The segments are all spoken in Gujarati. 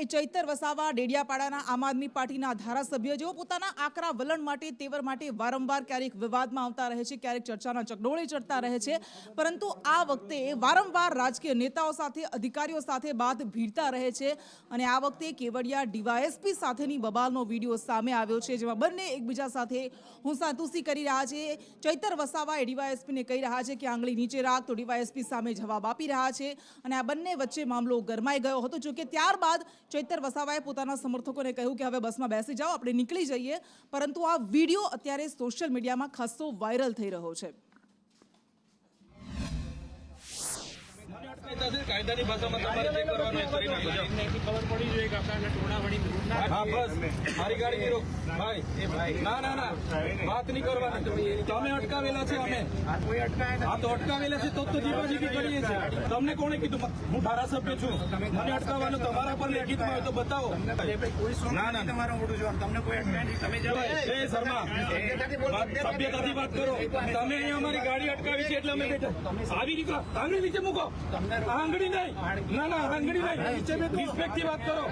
એ ચૈતર વસાવા ડેડિયાપાડાના આમ આદમી પાર્ટીના ધારાસભ્ય જેઓ પોતાના આકરા વલણ માટે તેવર માટે વારંવાર ક્યારેક વિવાદમાં આવતા રહે છે, ક્યારેક ચર્ચાના ચકડોળે ચડતા રહે છે, પરંતુ આ વખતે વારંવાર રાજકીય નેતાઓ સાથે અધિકારીઓ સાથે બાદ ભીડતા રહે છે અને આ વખતે કેવડિયા ડીવાયએસપી સાથેની બબાલનો વિડીયો સામે આવ્યો છે, જેમાં બંને એકબીજા સાથે હુંસાતુસી કરી રહ્યા છે। ચૈતર વસાવા એ ડીવાયએસપીને કહી રહ્યા છે કે આંગળી નીચે રાખ, તો ડીવાયએસપી સામે જવાબ આપી રહ્યા છે અને આ બંને વચ્ચે મામલો ગરમાઈ ગયો હતો। જો કે ત્યારબાદ ચૈતર વસાવાએ પોતાના સમર્થકોને કહ્યું કે હવે બસમાં બેસી જાઓ, આપણે નીકળી જઈએ, પરંતુ આ વિડીયો અત્યારે સોશિયલ મીડિયામાં ખાસો વાયરલ થઈ રહ્યો છે। કાયદાની ભાષામાં તમારે જે કરવાનું એ કરી નાખો। ખબર પડી જોઈએ કે આપણા ટોળાવાળી હા બસ મારી ગાડી રોક ભાઈ ના ના ના વાત નહીં કરવાની। તમે અટકાવેલા છે, અમે હા તો અટકાવેલા છે તો જીવાજીબી કરીએ છીએ। તમને કોણે કીધું? હું ધારાસભ્ય છું, મને અટકાવવાનું તમારા પર લેખિતમાં હોય તો બતાવો। ના ના તમારું મોટું છું, તમને કોઈ અટકાવી તમે જાઓ। એ શર્મા સભ્યતાથી વાત કરો। તમે અહીંયા અમારી ગાડી અટકાવી છે એટલે અમે બેઠા। આવી નીકળો, આંગળી નીચે મૂકો। આંગળી નહીં, ના ના આંગળી નહીં, રિસ્પેક્ટ થી વાત કરો।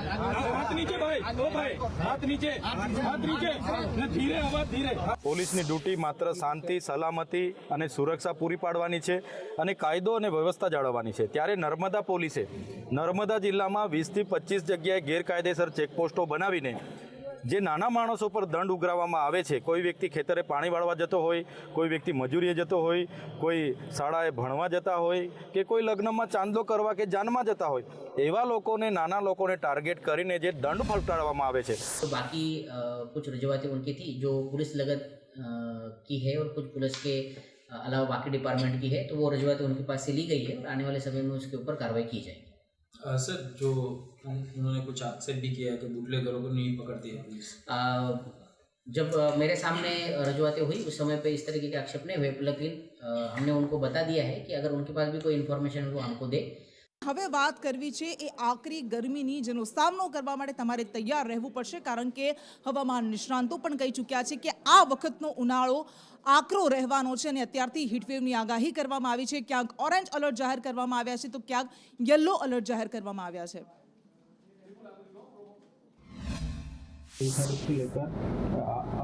હાથ નીચે ભાઈ, ઓ ભાઈ હાથ નીચે, હાથ નીચે, ધીરે અવાજ ધીરે। પોલીસની ડ્યુટી માત્ર શાંતિ, સલામતી અને સુરક્ષા પૂરી પાડવાની છે અને કાયદો અને વ્યવસ્થા જાળવવાની છે। ત્યારે નર્મદા પોલીસે નર્મદા જિલ્લામાં 20થી 25 જગ્યાએ ગેરકાયદેસર ચેકપોસ્ટો બનાવીને જે નાના માણસો પર દંડ ઉઘરાવવામાં આવે છે, કોઈ વ્યક્તિ ખેતરે પાણી વાળવા જતો હોય, કોઈ વ્યક્તિ મજૂરીએ જતો હોય, કોઈ શાળાએ ભણવા જતા હોય કે કોઈ લગ્નમાં ચાંદલો કરવા કે જાનમાં જતા હોય, એવા લોકોને, નાના લોકોને ટાર્ગેટ કરીને જે દંડ ફટકારવામાં આવે છે। तो बाकी कुछ रजुआतें उनकी थी जो पुलिस लगत की है और कुछ पुलिस के अलावा बाकी डिपार्टमेंट की है, तो वो रजुआतें उनके पास से ली गई है और आने वाले समय में उसके ऊपर कार्रवाई की जाएगी। सर जो उन्होंने कुछ आक्षेप भी किया है कि बुटलेगरों को नहीं पकड़ती है पुलिस। जब मेरे सामने रजुआतें हुई उस समय पे इस तरीके के आक्षेप नहीं हुए, लेकिन हमने उनको बता दिया है कि अगर उनके पास भी कोई इन्फॉर्मेशन है वो हमको दे। હવે વાત કરવી છે એ આકરી ગરમીની, જેનો સામનો કરવા માટે તમારે તૈયાર રહેવું પડશે, કારણ કે હવામાન નિષ્ણાંતો પણ કહી ચૂક્યા છે કે આ વખતનો ઉનાળો આકરો રહેવાનો છે અને અત્યારથી હીટવેવની આગાહી કરવામાં આવી છે। ક્યાંક ઓરેન્જ એલર્ટ જાહેર કરવામાં આવ્યા છે તો ક્યાંક યલો એલર્ટ જાહેર કરવામાં આવ્યા છે। से लेकर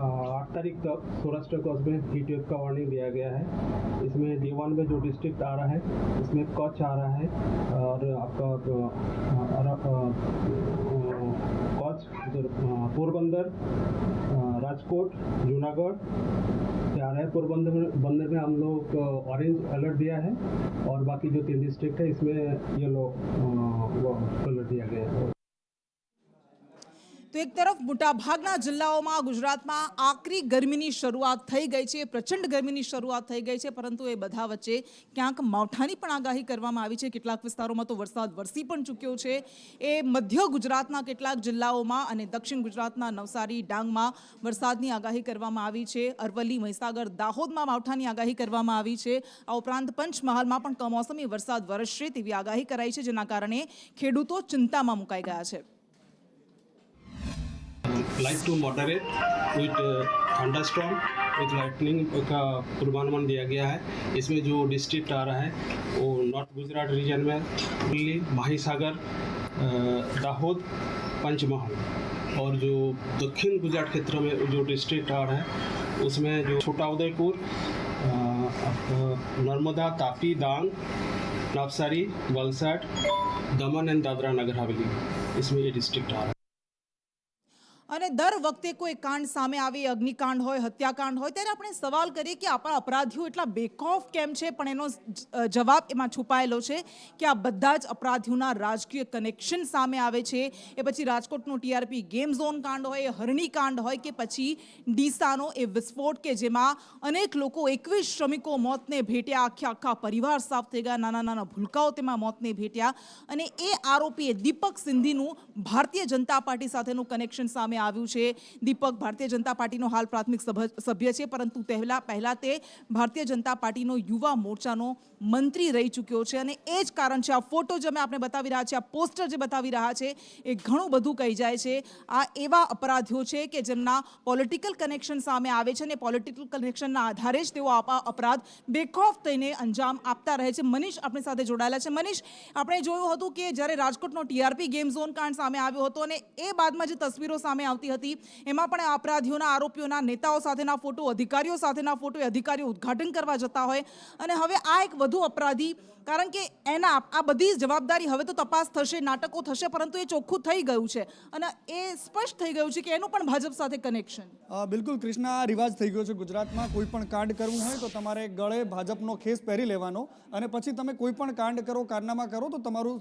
8 तारीख तक सौराष्ट्र कस्बे में हीट वेव का वार्निंग दिया गया है। इसमें D1 में जो डिस्ट्रिक्ट आ रहा है इसमें कच्छ आ रहा है और आपका कच्छ, पोरबंदर, राजकोट, जूनागढ़ से आ रहा है। पोरबंदर में हम लोग ऑरेंज अलर्ट दिया है और बाकी जो 3 डिस्ट्रिक्ट है इसमें येलो अलर्ट दिया गया है। તો એક તરફ મોટાભાગના જિલ્લાઓમાં ગુજરાતમાં આકરી ગરમીની શરૂઆત થઈ ગઈ છે, પ્રચંડ ગરમીની શરૂઆત થઈ ગઈ છે, પરંતુ એ બધા વચ્ચે ક્યાંક માવઠાની પણ આગાહી કરવામાં આવી છે। કેટલાક વિસ્તારોમાં તો વરસાદ વરસી પણ ચૂક્યો છે। એ મધ્ય ગુજરાતના કેટલાક જિલ્લાઓમાં અને દક્ષિણ ગુજરાતના નવસારી, ડાંગમાં વરસાદની આગાહી કરવામાં આવી છે। અરવલ્લી, મહીસાગર, દાહોદમાં માવઠાની આગાહી કરવામાં આવી છે। આ ઉપરાંત પંચમહાલમાં પણ કમોસમી વરસાદ વરસશે તેવી આગાહી કરાઈ છે, જેના કારણે ખેડૂતો ચિંતામાં મુકાઈ ગયા છે। Light to moderate with thunderstorm with lightning का पूर्वानुमान दिया गया है। इसमें जो डिस्ट्रिक्ट आ रहा है वो नॉर्थ गुजरात रीजन में दिल्ली, महासागर, दाहोद, पंचमहाल और जो दक्षिण गुजरात क्षेत्र में जो डिस्ट्रिक्ट आ रहा है उसमें जो छोटा उदयपुर, नर्मदा, तापी, डांग, नवसारी, वलसाड, दमन एंड दादरा नगर हवेली, इसमें ये डिस्ट्रिक्ट आ रहा है। અને દર વખતે કોઈ કાંડ સામે આવે, અગ્નિકાંડ હોય, હત્યાકાંડ હોય, ત્યારે આપણે સવાલ કરીએ કે આપણા અપરાધીઓ એટલા બેખૌફ કેમ છે, પણ એનો જવાબ એમાં છુપાયેલો છે કે આ બધા જ અપરાધીઓના રાજકીય કનેક્શન સામે આવે છે। એ પછી રાજકોટનો TRP ગેમ ઝોન કાંડ હોય, હરણી કાંડ હોય કે પછી ડીસાનો એ વિસ્ફોટ કે જેમાં અનેક લોકો, 21 શ્રમિકો મોતને ભેટ્યા, આખા પરિવાર સાફ થઈ ગયા, નાના નાના ભૂલકાઓ તેમાં મોતને ભેટ્યા અને એ આરોપીએ દીપક સિંધીનું ભારતીય જનતા પાર્ટી સાથેનું કનેક્શન સામે આવ્યું છે। દીપક ભારતીય જનતા પાર્ટીનો હાલ પ્રાથમિક સભ્ય છે, પરંતુ પહેલા તે ભારતીય જનતા પાર્ટીનો યુવા મોરચાનો મંત્રી રહી ચૂક્યો છે અને એ જ કારણ છે આ ફોટો જે અમે આપણે બતાવી રહ્યા છે, આ પોસ્ટર જે બતાવી રહ્યા છે એ ઘણું બધું કહી જાય છે. આ એવા અપરાધીઓ છે કે જેમના પોલિટિકલ કનેક્શન સામે આવે છે અને પોલિટિકલ કનેક્શનના આધારે જ તેઓ અપરાધ બેખૌફ થઈને અંજામ આપતા રહે છે. મનીષ આપણી સાથે જોડાયેલા છે. મનીષ, આપણે જોયું હતું કે જ્યારે રાજકોટનો TRP ગેમ ઝોન કાંડ સામે આવ્યો હતો અને એ બાદમાં જે તસવીરો સામે આવતી હતી એમાં પણ અપરાધીઓના, આરોપીઓના, નેતાઓ સાથેના ફોટો, અધિકારીઓ સાથેના ફોટો, અધિકારીઓ ઉદ્ઘાટન કરવા જતા હોય અને હવે આ એક વધુ અપરાધી, કારણ કે એના આ બધી જવાબદારી હવે તો તપાસ થશે, નાટકો થશે, પરંતુ એ ચોખ્ખું થઈ ગયું છે અને એ સ્પષ્ટ થઈ ગયું છે કે એનું પણ ભાજપ સાથે કનેક્શન. બિલકુલ કૃષ્ણા, આ રિવાજ થઈ ગયો છે ગુજરાતમાં. કોઈ પણ કાંડ કરવું હોય તો તમારે ગળે ભાજપનો ખેસ પહેરી લેવાનો અને પછી તમે કોઈ પણ કાંડ કરો, કારનામા કરો તો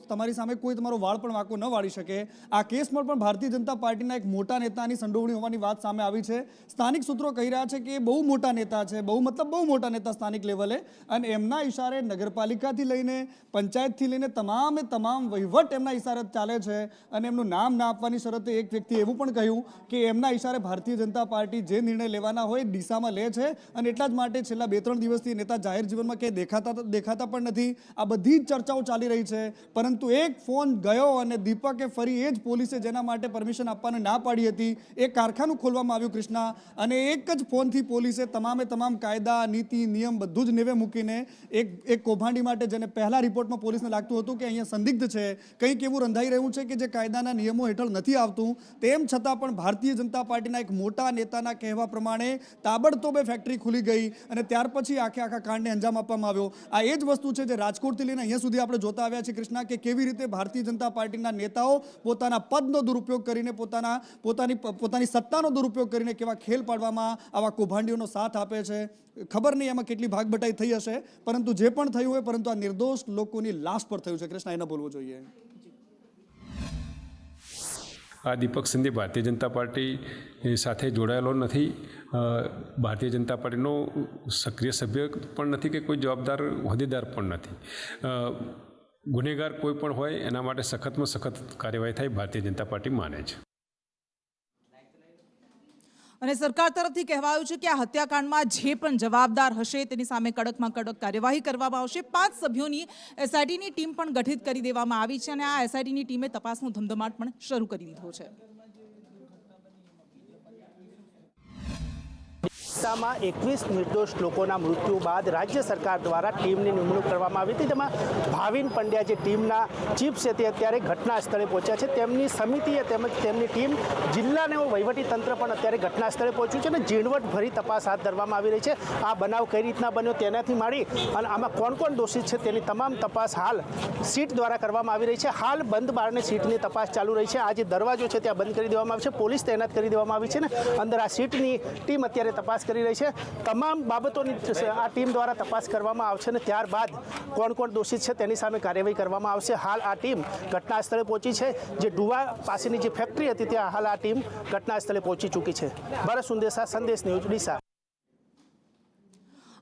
તમારી સામે કોઈ તમારો વાળ પણ વાંકો ન વાળી શકે. આ કેસમાં પણ ભારતીય જનતા પાર્ટીના એક મોટા નેતાની સંડોવણી હોવાની વાત સામે આવી છે. સ્થાનિક સૂત્રો કહી રહ્યા છે કે એ બહુ મોટા નેતા છે, બહુ મોટા નેતા સ્થાનિક લેવલે, અને એમના ઇશારે નગરપાલિકાથી લઈને પંચાયતથી લઈને તમામ વહીવટ એમના ઇશારે ચાલે છે. અને એમનું નામ ના આપવાની શરતે એક વ્યક્તિ એવું પણ કહ્યું કે એમના ઇશારે ભારતીય જનતા પાર્ટી જે નિર્ણય લેવાના હોય દિશામાં લે છે અને એટલા જ માટે છેલ્લા 2-3 દિવસથી નેતા જાહેર જીવનમાં ક્યાંય દેખાતા પણ નથી. આ બધી જ ચર્ચાઓ ચાલી રહી છે, પરંતુ એક ફોન ગયો અને દીપકે ફરી એ જ પોલીસે જેના માટે પરમિશન આપવાની ના પાડી હતી એ કારખાનું ખોલવામાં આવ્યું કૃષ્ણા, અને એક જ ફોનથી પોલીસે તમામ કાયદા, નીતિ, નિયમ બધું જ નેવે મૂકીને એક કૌભાંડી માટે, જેને પહેલા રિપોર્ટમાં પોલીસને લાગતું હતું કે અહીંયા સંદિગ્ધ છે, કંઈક એવું રંધાઈ રહ્યું છે કે જે કાયદાના નિયમો હેઠળ નથી આવતું, તેમ છતાં પણ ભારતીય જનતા પાર્ટીના એક મોટા નેતાના કહેવા પ્રમાણે તાબડતોબ ફેક્ટરી ખુલી ગઈ અને ત્યાર પછી આખા કાંડને અંજામ આપવામાં આવ્યો. આ એ જ વસ્તુ છે જે રાજકોટથી લઈને અહીંયા સુધી આપણે જોતા આવ્યા છીએ કૃષ્ણા, કે કેવી રીતે ભારતીય જનતા પાર્ટીના નેતાઓ પોતાના પદનો દુરુપયોગ કરીને, પોતાની સત્તાનો દુરુપયોગ કરીને કેવા ખેલ પાડવામાં આવા કૌભાંડીઓનો સાથ આપે છે. ખબર નહીં એમાં કેટલી ભાગબટાઈ થઈ હશે, પરંતુ જે પણ થયું હોય, પરંતુ આ નિર્દોષ લોકોની લાશ પર થયું છે કૃષ્ણા, એને બોલવું જોઈએ. આ દીપક સિંધી ભારતીય જનતા પાર્ટી સાથે જોડાયેલો નથી. ભારતીય જનતા પાર્ટીનો સક્રિય સભ્ય પણ નથી કે કોઈ જવાબદાર હોદ્દેદાર પણ નથી. ગુનેગાર કોઈ પણ હોય એના માટે સખતમાં સખત કાર્યવાહી થાય ભારતીય જનતા પાર્ટી માને છે. અને સરકાર તરફથી કહેવાયું છે કે આ હત્યાકાંડમાં જે પણ જવાબદાર હશે તેની સામે કડકમાં કડક કાર્યવાહી કરવામાં આવશે. 5 સભ્યોની SITની ટીમ પણ ગઠિત કરી દેવામાં આવી છે અને આ SITની ટીમે તપાસનો ધમધમાટ પણ શરૂ કરી દીધો છે. કિસ્સામાં 21 નિર્દોષ લોકોના મૃત્યુ બાદ રાજ્ય સરકાર દ્વારા ટીમની નિમણૂક કરવામાં આવી હતી. તેમાં ભાવિન પંડ્યા જે ટીમના ચીફ છે તે અત્યારે ઘટના સ્થળે પહોંચ્યા છે. તેમની સમિતિએ તેમજ તેમની ટીમ, જિલ્લાને વહીવટી તંત્ર પણ અત્યારે ઘટના સ્થળે પહોંચ્યું છે અને ઝીણવટભરી તપાસ હાથ ધરવામાં આવી રહી છે. આ બનાવ કઈ રીતના બન્યો તેનાથી માંડી અને આમાં કોણ દોષિત છે તેની તમામ તપાસ હાલ સીટ દ્વારા કરવામાં આવી રહી છે. હાલ બંધ બારણે સીટની તપાસ ચાલુ રહી છે. આ જે દરવાજો છે ત્યાં બંધ કરી દેવામાં આવ્યો છે, પોલીસ તૈનાત કરી દેવામાં આવી છે ને અંદર આ સીટની ટીમ અત્યારે તપાસ કરી રહી છે. તમામ બાબતોની આ ટીમ દ્વારા તપાસ કરવામાં આવશે અને ત્યારબાદ કોણ દોષિત છે તેની સામે કાર્યવાહી કરવામાં આવશે. હાલ આ ટીમ ઘટના સ્થળે પહોંચી છે. જે ડુવા પાસેની જે ફેક્ટરી હતી ત્યાં હાલ આ ટીમ ઘટના સ્થળે પહોંચી ચૂકી છે. ભરત સુંદેસા, સંદેશ ન્યૂઝ, ડીસા.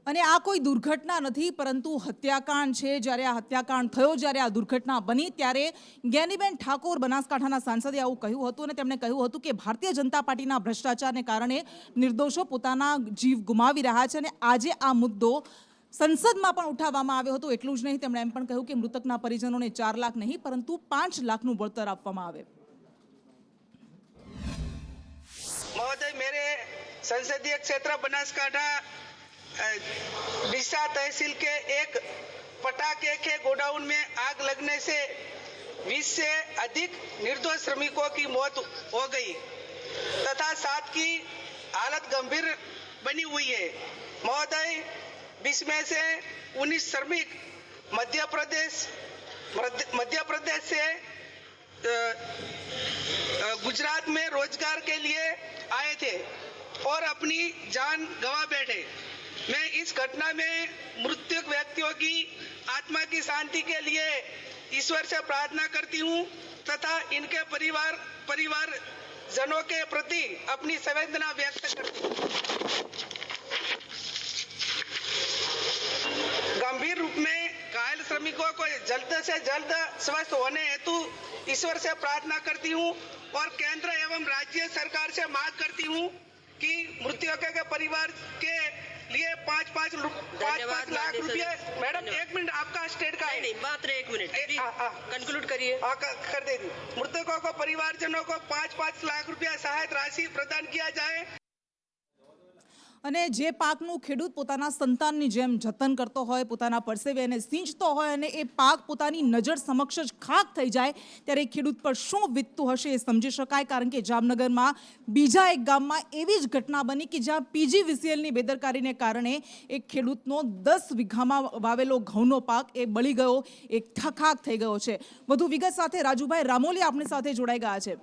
અને આ કોઈ દુર્ઘટના નથી, પરંતુ હત્યાકાંડ છે. જ્યારે આ હત્યાકાંડ થયો, જ્યારે આ દુર્ઘટના બની, ત્યારે જ્ઞાનીબેન ઠાકોર, બનાસકાંઠાના સાંસદે આવું કહ્યું હતું અને તેમણે કહ્યું હતું કે ભારતીય જનતા પાર્ટીના ભ્રષ્ટાચારને કારણે નિર્દોષો પોતાના જીવ ગુમાવી રહ્યા છે અને આજે આ મુદ્દો સંસદમાં પણ ઉઠાવવામાં આવ્યો હતો. એટલું જ નહીં, તેમણે એમ પણ કહ્યું કે મૃતકના પરિજનોને 4 લાખ નહીં પરંતુ 5 લાખનું વળતર આપવામાં આવે. महोदय, मेरे संसदीय क्षेत्र बनासकांठा डिसा तहसील के एक पटाखे के गोडाउन में आग लगने से 20 से अधिक निर्दोष श्रमिकों की मौत हो गई तथा 7 की हालत गंभीर बनी हुई है. महोदय, 20 में से 19 श्रमिक मध्य प्रदेश से गुजरात में रोजगार के लिए आए थे और अपनी जान गंवा बैठे. मैं इस घटना में मृतक व्यक्तियों की आत्मा की शांति के लिए ईश्वर से प्रार्थना करती हूँ तथा इनके परिवारजनों के प्रति अपनी संवेदना व्यक्त करती हूँ. गंभीर रूप में घायल श्रमिकों को जल्द से जल्द स्वस्थ होने हेतु ईश्वर से प्रार्थना करती हूँ और केंद्र एवं राज्य सरकार से मांग करती हूँ कि मृतकों के परिवार के लिए 5-5 लाख रुपए। मैडम 1 मिनट, आपका स्टेट का है? नहीं, मात्र 1 मिनट कंक्लूड करिए। कर दे दी। मृतकों को परिवारजनों को 5-5 लाख रुपया सहायता राशि प्रदान किया जाए। અને જે પાકનું ખેડૂત પોતાના સંતાનની જેમ જતન કરતો હોય, પોતાના પરસેવે એને સિંચતો હોય અને એ પાક પોતાની નજર સમક્ષ જ ખાક થઈ જાય, ત્યારે ખેડૂત પર શું વીતતું હશે એ સમજી શકાય. કારણ કે જામનગરમાં બીજા એક ગામમાં એવી જ ઘટના બની કે જ્યાં PGVCLની બેદરકારીને કારણે એક ખેડૂતનો 10 વીઘામાં વાવેલો ઘઉંનો પાક એ બળી ગયો, એક ખાક થઈ ગયો છે. વધુ વિગત સાથે રાજુભાઈ રામોલી આપણી સાથે જોડાઈ ગયા છે.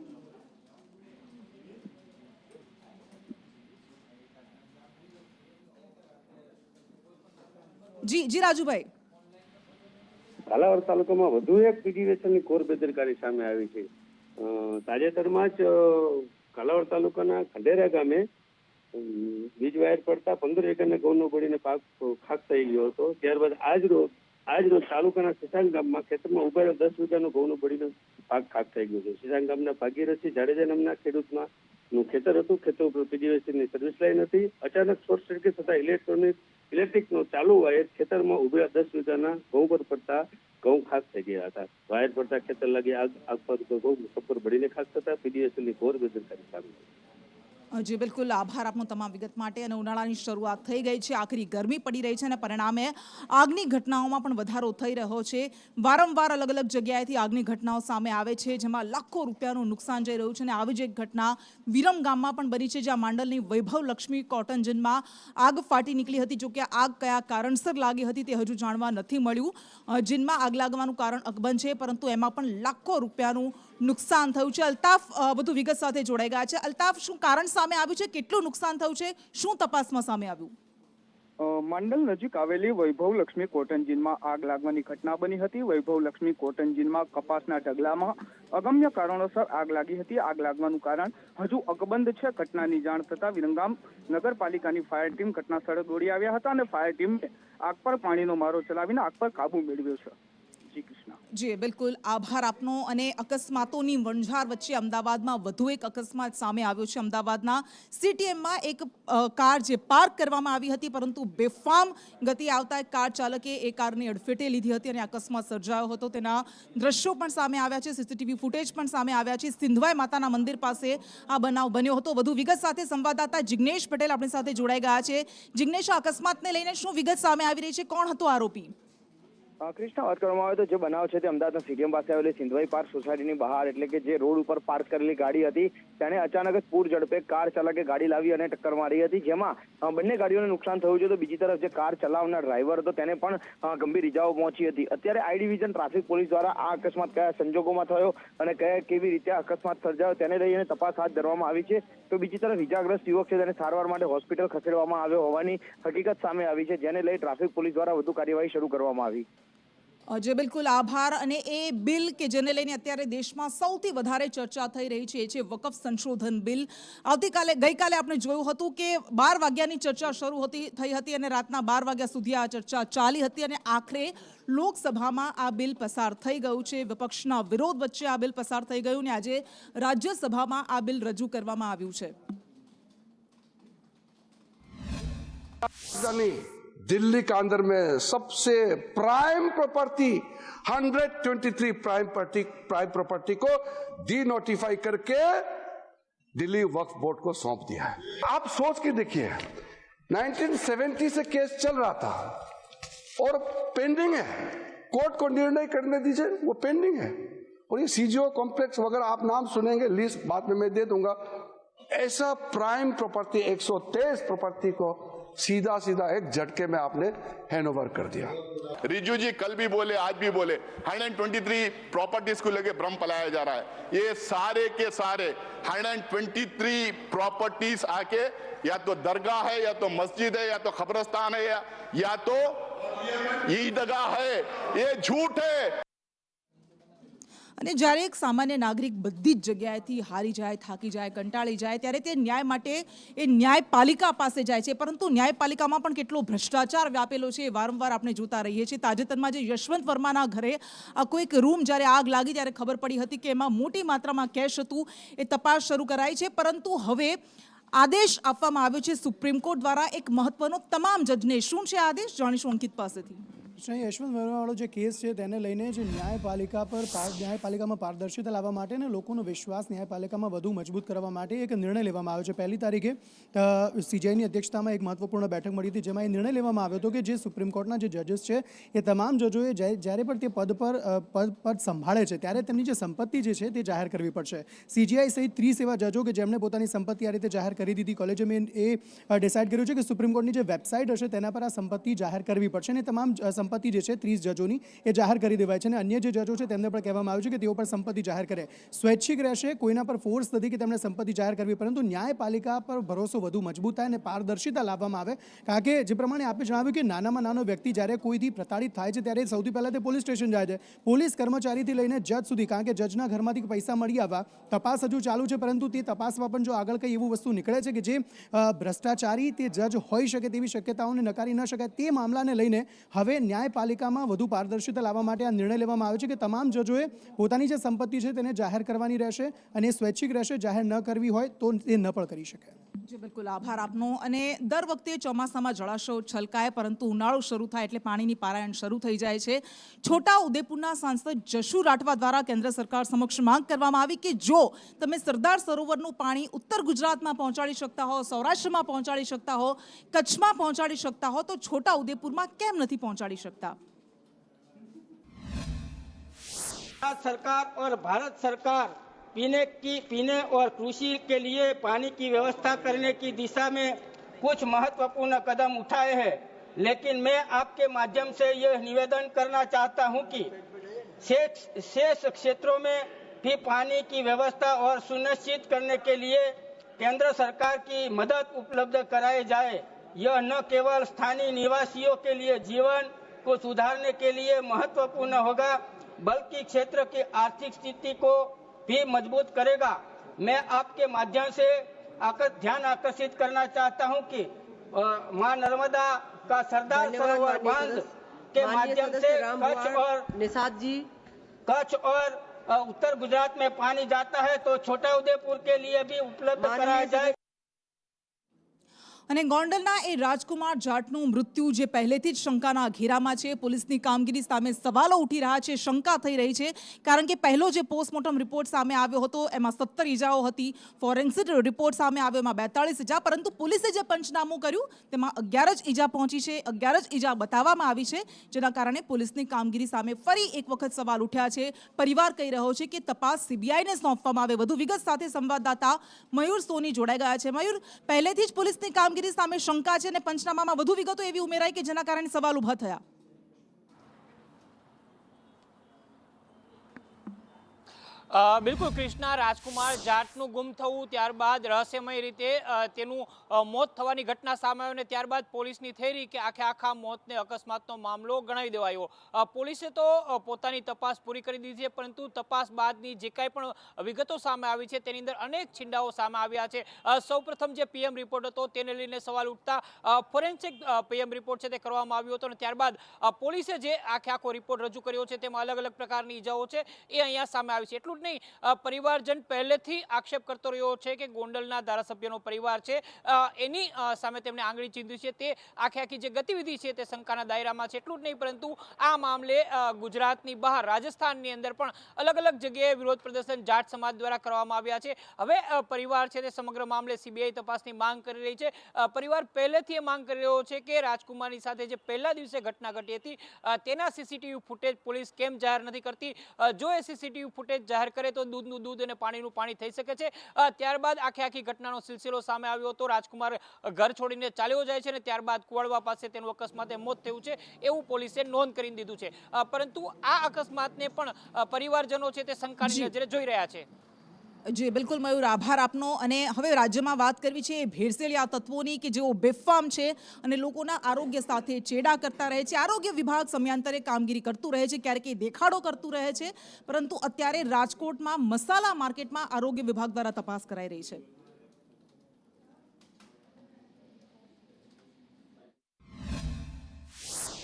જી રાજુભાઈ. ઝાલાવાડ તાલુકામાં વધુ એક PGVCLની ઘોર બેદરકારી સામે આવી છે. તાજેતરમાં જ ઝાલાવાડ તાલુકાના ખંડેરા ગામે વીજ વાયર પડતા 15 એકરના ઘઉંનો બળીને પાક ખાક થઈ ગયો હતો. ત્યારબાદ આજ રોજ તાલુકાના શશાંક ગામમાં ખેતરમાં ઉભેલો 10 વીઘાનો ઘઉંનો બળીને પાક ખાક થઈ ગયો છે. શશાંક ગામના ભાગીરથસિંહ જાડેજા નામના ખેડૂતમાં નું ખેતર હતું. ખેતર ઉપર PGVCLની સર્વિસ લાઈન હતી. અચાનક શોર્ટ સર્કિટ થતા ઇલેક્ટ્રિકનો ચાલુ વાયર ખેતરમાં ઉભેલા 10 વીઘાના ઘઉં પર પડતા ઘઉં ખાક થઈ ગયા હતા. વાયર પડતા ખેતર લાગી આગ પર ઘઉં ઉપર બળીને ખાક થતા PGVCLની ઘોર બેદરકારી સામે. જી બિલકુલ, આભાર આપનો તમામ વિગત માટે. અને ઉનાળાની શરૂઆત થઈ ગઈ છે, આખરી ગરમી પડી રહી છે અને પરિણામે આગની ઘટનાઓમાં પણ વધારો થઈ રહ્યો છે. વારંવાર અલગ અલગ જગ્યાએથી આગની ઘટનાઓ સામે આવે છે, જેમાં લાખો રૂપિયાનું નુકસાન જઈ રહ્યું છે. અને આવી જ એક ઘટના વિરમ ગામમાં પણ બની છે, જ્યાં માંડલની વૈભવ લક્ષ્મી કોટન જીનમાં આગ ફાટી નીકળી હતી. જોકે આગ કયા કારણસર લાગી હતી તે હજુ જાણવા નથી મળ્યું. જીનમાં આગ લાગવાનું કારણ અકબંધ છે, પરંતુ એમાં પણ લાખો રૂપિયાનું નુકસાન થયું છે. અલ્તાફ વધુ વિગત સાથે જોડાઈ ગયા છે. અલ્તાફ, શું કારણ સામે આવ્યું છે? કેટલું નુકસાન થયું છે? શું તપાસમાં સામે આવ્યું? માંડલ નજીક આવેલી વૈભવ લક્ષ્મી કોટન જીનમાં આગ લાગવાની ઘટના બની હતી. વૈભવ લક્ષ્મી કોટન જીનમાં કપાસના ઢગલામાં અગમ્ય કારણોસર આગ લાગી હતી. આગ લાગવાનું કારણ હજુ અકબંધ છે. ઘટનાની જાણ થતાં વિરમગામ નગરપાલિકાની ફાયર ટીમ ઘટના સ્થળે દોડી આવ્યા હતા અને ફાયર ટીમે આગ પર પાણીનો મારો ચલાવીને આગ પર કાબુ મેળવ્યો છે. જી બિલકુલ, આભાર આપનો. અને અકસ્માતોની વણઝાર વચ્ચે અમદાવાદમાં વધુ એક અકસ્માત સામે આવ્યો છે. અમદાવાદના CTMમાં એક કાર જે પાર્ક કરવામાં આવી હતી, પરંતુ બેફામ ગતિ આવતા કાર ચાલકે એ કારની અડફેટે લીધી હતી અને અકસ્માત સર્જાયો હતો. તેના દ્રશ્યો પણ સામે આવ્યા છે, CCTV ફૂટેજ પણ સામે આવ્યા છે. સિંધવાઈ માતાના મંદિર પાસે આ બનાવ બન્યો હતો. વધુ વિગત સાથે સંવાદદાતા જિગ્નેશ પટેલ આપણી સાથે જોડાઈ ગયા છે. જિગ્નેશ, આ અકસ્માતને લઈને શું વિગત સામે આવી રહી છે? કોણ હતો આરોપી? કૃષ્ણ, વાત કરવામાં આવે તો જે બનાવ છે તે અમદાવાદના CTM પાસે આવેલી સિંધવાઈ પાર્ક સોસાયટીની બહાર, એટલે કે જે રોડ ઉપર પાર્ક કરેલી ગાડી હતી, તેને અચાનક જ પૂર ઝડપે કાર ચાલકે ગાડી લાવી અને ટક્કર મારી હતી, જેમાં બંને ગાડીઓને નુકસાન થયું છે. તો બીજી તરફ જે કાર ચલાવનાર ડ્રાઈવર હતો તેને પણ ગંભીર ઇજાઓ પહોંચી હતી. અત્યારે I ડિવિઝન ટ્રાફિક પોલીસ દ્વારા આ અકસ્માત કયા સંજોગોમાં થયો અને કેવી રીતે અકસ્માત સર્જાયો તેને લઈને તપાસ હાથ ધરવામાં આવી છે. તો બીજી તરફ ઇજાગ્રસ્ત યુવક છે તેને સારવાર માટે હોસ્પિટલ ખસેડવામાં આવ્યો હોવાની હકીકત સામે આવી છે, જેને લઈ ટ્રાફિક પોલીસ દ્વારા વધુ કાર્યવાહી શરૂ કરવામાં આવી. જે બિલકુલ, આભાર. અને એ બિલ કે જેને લઈને અત્યારે દેશમાં સૌથી વધારે ચર્ચા થઈ રહી છે એ છે વકફ સંશોધન બિલ. ગઈકાલે આપણે જોયું હતું કે 12 વાગ્યાની ચર્ચા શરૂ થઈ હતી અને રાતના 12 વાગ્યા સુધી આ ચર્ચા ચાલી હતી અને આખરે લોકસભામાં આ બિલ પસાર થઈ ગયું છે. વિપક્ષના વિરોધ વચ્ચે આ બિલ પસાર થઈ ગયું અને આજે રાજ્યસભામાં આ બિલ રજૂ કરવામાં આવ્યું છે. दिल्ली के अंदर में सबसे प्राइम प्रॉपर्टी 123 प्राइम प्रॉपर्टी को डी नोटिफाई करके दिल्ली वक्फ बोर्ड को सौंप दिया है. आप सोच के देखिए, 1970 से केस चल रहा था और पेंडिंग है. कोर्ट को निर्णय करने दीजिए, वो पेंडिंग है. और ये CGO कॉम्प्लेक्स वगैरह आप नाम सुनेंगे, लिस्ट बाद में मैं दे दूंगा. ऐसा प्राइम प्रॉपर्टी 123 प्रॉपर्टी को सीधा एक झटके में आपने हैंडओवर कर दिया. रिजू जी कल भी बोले, आज भी बोले, 123 प्रॉपर्टीज को लेके भ्रम फैलाया जा रहा है. ये सारे के सारे 123 प्रॉपर्टीज आके या तो दरगाह है, या तो मस्जिद है, या तो कब्रिस्तान है, या तो ईदगाह है. ये झूठ है. અને જ્યારે એક સામાન્ય નાગરિક બધી જ જગ્યાએથી હારી જાય, થાકી જાય, કંટાળી જાય, ત્યારે તે ન્યાય માટે એ ન્યાયપાલિકા પાસે જાય છે. પરંતુ ન્યાયપાલિકામાં પણ કેટલો ભ્રષ્ટાચાર વ્યાપેલો છે એ વારંવાર આપણે જોતા રહીએ છીએ. તાજેતરમાં જે યશવંત વર્માના ઘરે કોઈક રૂમ જ્યારે આગ લાગી ત્યારે ખબર પડી હતી કે એમાં મોટી માત્રામાં કેશ હતું. એ તપાસ શરૂ કરાઈ છે, પરંતુ હવે આદેશ આપવામાં આવ્યો છે સુપ્રીમ કોર્ટ દ્વારા એક મહત્વનો તમામ જજને. શું છે આદેશ, જાણીશું અંકિત પાસેથી. યશવંત વર્માવાળો જે કેસ છે તેને લઈને જે ન્યાયપાલિકામાં પારદર્શિતા લાવવા માટે અને લોકોનો વિશ્વાસ ન્યાયપાલિકામાં વધુ મજબૂત કરવા માટે એક નિર્ણય લેવામાં આવ્યો છે. 1 તારીખે સીજીઆઈની અધ્યક્ષતામાં એક મહત્વપૂર્ણ બેઠક મળી હતી, જેમાં એ નિર્ણય લેવામાં આવ્યો હતો કે જે સુપ્રીમ કોર્ટના જે જજીસ છે એ તમામ જજોએ જ્યારે પણ તે પદ સંભાળે છે ત્યારે તેમની જે સંપત્તિ જે છે તે જાહેર કરવી પડશે. સીજીઆઈ સહિત 30 એવા જજો કે જેમણે પોતાની સંપત્તિ આ રીતે જાહેર કરી દીધી, કોલેજે એ ડિસાઇડ કર્યું છે કે સુપ્રીમ કોર્ટની જે વેબસાઇટ હશે તેના પર આ સંપત્તિ જાહેર કરવી પડશે અને તમામ સંપત્તિ જે છે 30 જજોની એ જાહેર કરી દેવાય છે અને અન્ય જે જજો છે તેમને પણ કહેવામાં આવ્યું છે કે તેઓ પણ સંપત્તિ જાહેર કરે. સ્વૈચ્છિક રહેશે, કોઈના પર ફોર્સ નથી કે તેમણે સંપત્તિ જાહેર કરવી, પરંતુ ન્યાયપાલિકા પર ભરોસો વધુ મજબૂત થાય અને પારદર્શિતા લાવવામાં આવે. કારણ કે જે પ્રમાણે આપણે જણાવ્યું કે નાનામાં નાનો વ્યક્તિ જ્યારે કોઈથી પ્રતાડિત થાય છે ત્યારે સૌથી પહેલાં તે પોલીસ સ્ટેશન જાય છે. પોલીસ કર્મચારીથી લઈને જજ સુધી, કારણ કે જજના ઘરમાંથી પૈસા મળી આવવા, તપાસ હજુ ચાલુ છે, પરંતુ તે તપાસમાં પણ જો આગળ કંઈ એવું વસ્તુ નીકળે છે કે જે ભ્રષ્ટાચારી તે જજ હોઈ શકે તેવી શક્યતાઓને નકારી ન શકાય, તે મામલાને લઈને હવે ન્યાયપાલિકામાં વધુ પારદર્શિતા લાવવા માટે આ નિર્ણય લેવામાં આવ્યો છે કે તમામ જજોએ પોતાની જે સંપત્તિ છે તેને જાહેર કરવાની રહેશે અને સ્વૈચ્છિક રહેશે. જાહેર ન કરવી હોય તો તે ન પણ કરી શકે. જી બિલકુલ, આભાર આપનો. અને દર વખતે ચોમાસામાં જળાશયો છલકાય, પરંતુ ઉનાળો શરૂ થાય એટલે પાણીની પારાયણ શરૂ થઈ જાય છે. છોટા ઉદેપુરના સાંસદ જશુ રાઠવા દ્વારા કેન્દ્ર સરકાર સમક્ષ માંગ કરવામાં આવી કે જો તમે સરદાર સરોવરનું પાણી ઉત્તર ગુજરાતમાં પહોંચાડી શકતા હો, સૌરાષ્ટ્રમાં પહોંચાડી શકતા હો, કચ્છમાં પહોંચાડી શકતા હો, તો છોટા ઉદેપુરમાં કેમ નથી પહોંચાડી શકતા? सरकार और भारत सरकार पीने और कृषि के लिए पानी की व्यवस्था करने की दिशा में कुछ महत्वपूर्ण कदम उठाए हैं, लेकिन मैं आपके माध्यम से यह निवेदन करना चाहता हूं कि शेष क्षेत्रों में भी पानी की व्यवस्था और सुनिश्चित करने के लिए केंद्र सरकार की मदद उपलब्ध कराई जाए. यह न केवल स्थानीय निवासियों के लिए जीवन को सुधारने के लिए महत्वपूर्ण होगा, बल्कि क्षेत्र की आर्थिक स्थिति को भी मजबूत करेगा. मैं आपके माध्यम से ध्यान आकर्षित करना चाहता हूं कि मां नर्मदा का सरदार सरोवर बांध के माध्यम से कच्छ और उत्तर गुजरात में पानी जाता है, तो छोटा उदेपुर के लिए भी उपलब्ध कराया जाए. અને ગોંડલના એ રાજકુમાર જાટનું મૃત્યુ જે પહેલેથી જ શંકાના ઘેરામાં છે. પોલીસની કામગીરી સામે સવાલો ઉઠી રહ્યા છે, શંકા થઈ રહી છે, કારણ કે પહેલો જે પોસ્ટમોર્ટમ રિપોર્ટ સામે આવ્યો હતો એમાં 17 ઈજાઓ હતી, ફોરેન્સિક રિપોર્ટ સામે આવ્યો એમાં 42 ઈજા, પરંતુ પોલીસે જે પંચનામું કર્યું તેમાં 11 જ ઈજા પહોંચી છે, 11 જ ઈજા બતાવવામાં આવી છે, જેના કારણે પોલીસની કામગીરી સામે ફરી એક વખત સવાલ ઉઠ્યા છે. પરિવાર કહી રહ્યો છે કે તપાસ સીબીઆઈને સોંપવામાં આવે. વધુ વિગત સાથે સંવાદદાતા મયુર સોની જોડાઈ ગયા છે. મયુર, પહેલેથી જ પોલીસની કામગીરી સામે શંકા છે અને પંચનામામાં વધુ વિગતો એવી ઉમેરાઈ કે જેના કારણે સવાલ ઉભા થયા. બિલકુલ કૃષ્ણા, રાજકુમાર જાટનું ગુમ થવું, ત્યારબાદ રહસ્યમય રીતે તેનું મોત થવાની ઘટના સામે આવી અને ત્યારબાદ પોલીસની થયેલી કે આખા મોતને અકસ્માતનો મામલો ગણાવી દેવાયો. પોલીસે તો પોતાની તપાસ પૂરી કરી દીધી છે, પરંતુ તપાસ બાદની જે કાંઈ પણ વિગતો સામે આવી છે તેની અંદર અનેક છિંડાઓ સામે આવ્યા છે. સૌપ્રથમ જે પીએમ રિપોર્ટ હતો તેને લઈને સવાલ ઉઠતા ફોરેન્સિક પીએમ રિપોર્ટ છે તે કરવામાં આવ્યો હતો અને ત્યારબાદ પોલીસે જે આખો રિપોર્ટ રજૂ કર્યો છે તેમાં અલગ અલગ પ્રકારની ઈજાઓ છે એ અહીંયા સામે આવી છે. એટલું નહીં, પરિવારજન પહેલેથી આક્ષેપ કરતો રહ્યો છે કે ગોંડલના ધારાસભ્યનો પરિવાર છે એની સામે તેમણે આંગળી ચીંધી છે, તે આખી જે ગતિવિધિ છે તે શંકાના દાયરામાં છે. એટલું જ નહીં, પરંતુ આ મામલે ગુજરાતની બહાર રાજસ્થાનની અંદર પણ અલગ અલગ જગ્યાએ વિરોધ પ્રદર્શન જાટ સમાજ દ્વારા કરવામાં આવ્યા છે. હવે પરિવાર છે તે સમગ્ર મામલે સીબીઆઈ તપાસની માંગ કરી રહી છે. પરિવાર પહેલેથી એ માંગ કરી રહ્યો છે કે રાજકુમારની સાથે જે પહેલા દિવસે ઘટના ઘટી હતી તેના સીસીટીવી ફૂટેજ પોલીસ કેમ જાહેર નથી કરતી? જો એ સીસીટીવી ફૂટેજ જાહેર કરે તો દૂધનું દૂધ અને પાણીનું પાણી થઈ શકે છે. ત્યારબાદ આખી ઘટનાનો સિલસિલો સામે આવ્યો હતો. રાજકુમાર ઘર છોડીને ચાલ્યો જાય છે અને ત્યારબાદ કુવાડવા પાસે તેનું અકસ્માતે મોત થયું છે એવું પોલીસે નોંધ કરી દીધું છે. પરંતુ આ અકસ્માતને પણ પરિવારજનો છે તે શંકાની નજરે જોઈ રહ્યા છે. જી બિલકુલ મયુર, આભાર આપનો. અને હવે રાજ્યમાં વાત કરવી છે ભેળસેળિયા તત્વોની કે જેઓ બેફામ છે અને લોકોના આરોગ્ય સાથે ચેડા કરતા રહે છે. આરોગ્ય વિભાગ સમયાંતરે કામગીરી કરતું રહે છે, ક્યારેક દેખાડો કરતું રહે છે, પરંતુ અત્યારે રાજકોટમાં મસાલા માર્કેટમાં આરોગ્ય વિભાગ દ્વારા તપાસ કરાઈ રહી છે.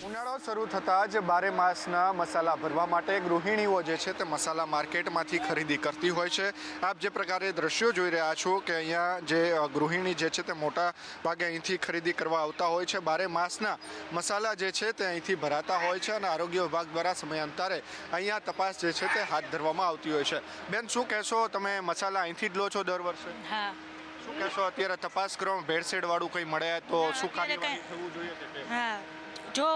ઉનાળો શરૂ થતાં જ બારે માસના મસાલા ભરવા માટે ગૃહિણીઓ જે છે તે મસાલા માર્કેટમાંથી ખરીદી કરતી હોય છે. આપ જે પ્રકારે દ્રશ્યો જોઈ રહ્યા છો કે અહીંયા જે ગૃહિણી જે છે તે મોટા ભાગે અહીંથી ખરીદી કરવા આવતા હોય છે. બારે માસના મસાલા જે છે તે અહીંથી ભરાતા હોય છે અને આરોગ્ય વિભાગ દ્વારા સમયાંતરે અહીંયા તપાસ જે છે તે હાથ ધરવામાં આવતી હોય છે. બેન, શું કહેશો, તમે મસાલા અહીંથી જ લો છો દર વર્ષે? હા. શું કહેશો, અત્યારે તપાસ કરવામાં ભેળસેળ વાળું કંઈ મળે તો શું કાર્યવાહી થવું જોઈએ? હા, જો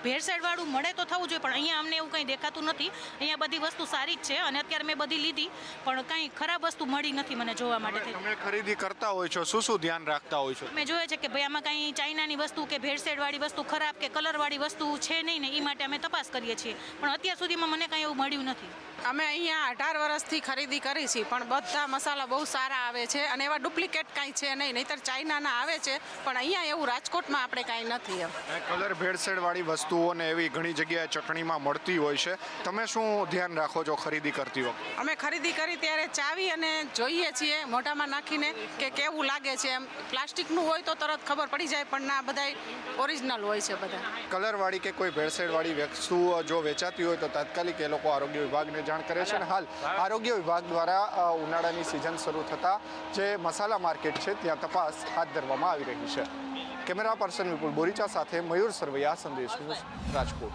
ભેળસેળવાળું મળે તો થવું જોઈએ, પણ અહીંયા અમને એવું કંઈ દેખાતું નથી. અહીંયા બધી વસ્તુ સારી જ છે અને અત્યારે મેં બધી લીધી પણ કંઈ ખરાબ વસ્તુ મળી નથી મને જોવા માટે. તમે ખરીદી કરતા હોય છો, શું શું ધ્યાન રાખતા હોય છો? મેં જોયે છે કે ભાઈ આમાં કંઈ ચાઇનાની વસ્તુ કે ભેળસેળવાળી વસ્તુ ખરાબ કે કલરવાળી વસ્તુ છે નહીં ને, એ માટે અમે તપાસ કરીએ છીએ. પણ અત્યાર સુધીમાં મને કંઈ એવું મળ્યું નથી. અમે અહીંયા 18 વર્ષથી ખરીદી કરી છે પણ બધા મસાલા બહુ સારા આવે છે અને એવા ડુપ્લિકેટ કાંઈ છે નહીં. નહીંતર ચાઇનાના આવે છે પણ અહીંયા એવું રાજકોટમાં આપણે કાંઈ નથી. એમ કલર ભેળસેળવાળી વસ્તુઓ ને એવી ઘણી જગ્યાએ ચટણીમાં મળતી હોય છે. તમે શું ધ્યાન રાખો છો ખરીદી કરતી વખતે? અમે ખરીદી કરી ત્યારે ચાવી અને જોઈએ છીએ મોઢામાં નાખીને કે કેવું લાગે છે. એમ પ્લાસ્ટિકનું હોય તો તરત ખબર પડી જાય પણ ના, બધા ઓરિજિનલ હોય છે. બધા કલરવાળી કે કોઈ ભેળસેળવાળી વસ્તુઓ જો વેચાતી હોય તો તાત્કાલિક એ લોકો આરોગ્ય વિભાગને જાણ કરે છે. અને હાલ આરોગ્ય વિભાગ દ્વારા ઉનાળાની સિઝન શરૂ થતાં જે મસાલા માર્કેટ છે ત્યાં તપાસ હાથ ધરવામાં આવી રહી છે. કેમેરા પર્સન વિપુલ બોરીચા સાથે મયુર સરવૈયા, સંદેશ ન્યૂઝ, રાજકોટ.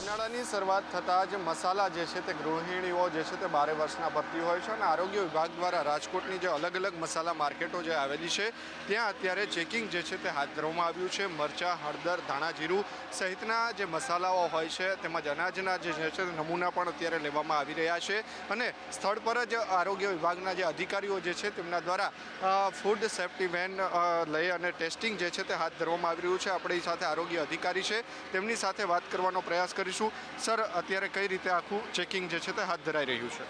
ઉનાળાની શરૂઆત થતાં જ મસાલા જે છે તે ગૃહિણીઓ જે છે તે 12 વર્ષના ભરતી હોય છે અને આરોગ્ય વિભાગ દ્વારા રાજકોટની જે અલગ અલગ મસાલા માર્કેટો જે આવેલી છે ત્યાં અત્યારે ચેકિંગ જે છે તે હાથ ધરવામાં આવ્યું છે. મરચાં, હળદર, ધાણા જીરું સહિતના જે મસાલાઓ હોય છે તેમજ અનાજના જે છે નમૂના પણ અત્યારે લેવામાં આવી રહ્યા છે અને સ્થળ પર જ આરોગ્ય વિભાગના જે અધિકારીઓ જે છે તેમના દ્વારા ફૂડ સેફ્ટી વેન લઈ અને ટેસ્ટિંગ જે છે તે હાથ ધરવામાં આવી રહ્યું છે. આપણી સાથે આરોગ્ય અધિકારી છે, તેમની સાથે વાત કરવાનો પ્રયાસ કરીશું. સર, અત્યારે કઈ રીતે આખું ચેકિંગ જે છે તે હાથ ધરાઈ રહ્યું છે?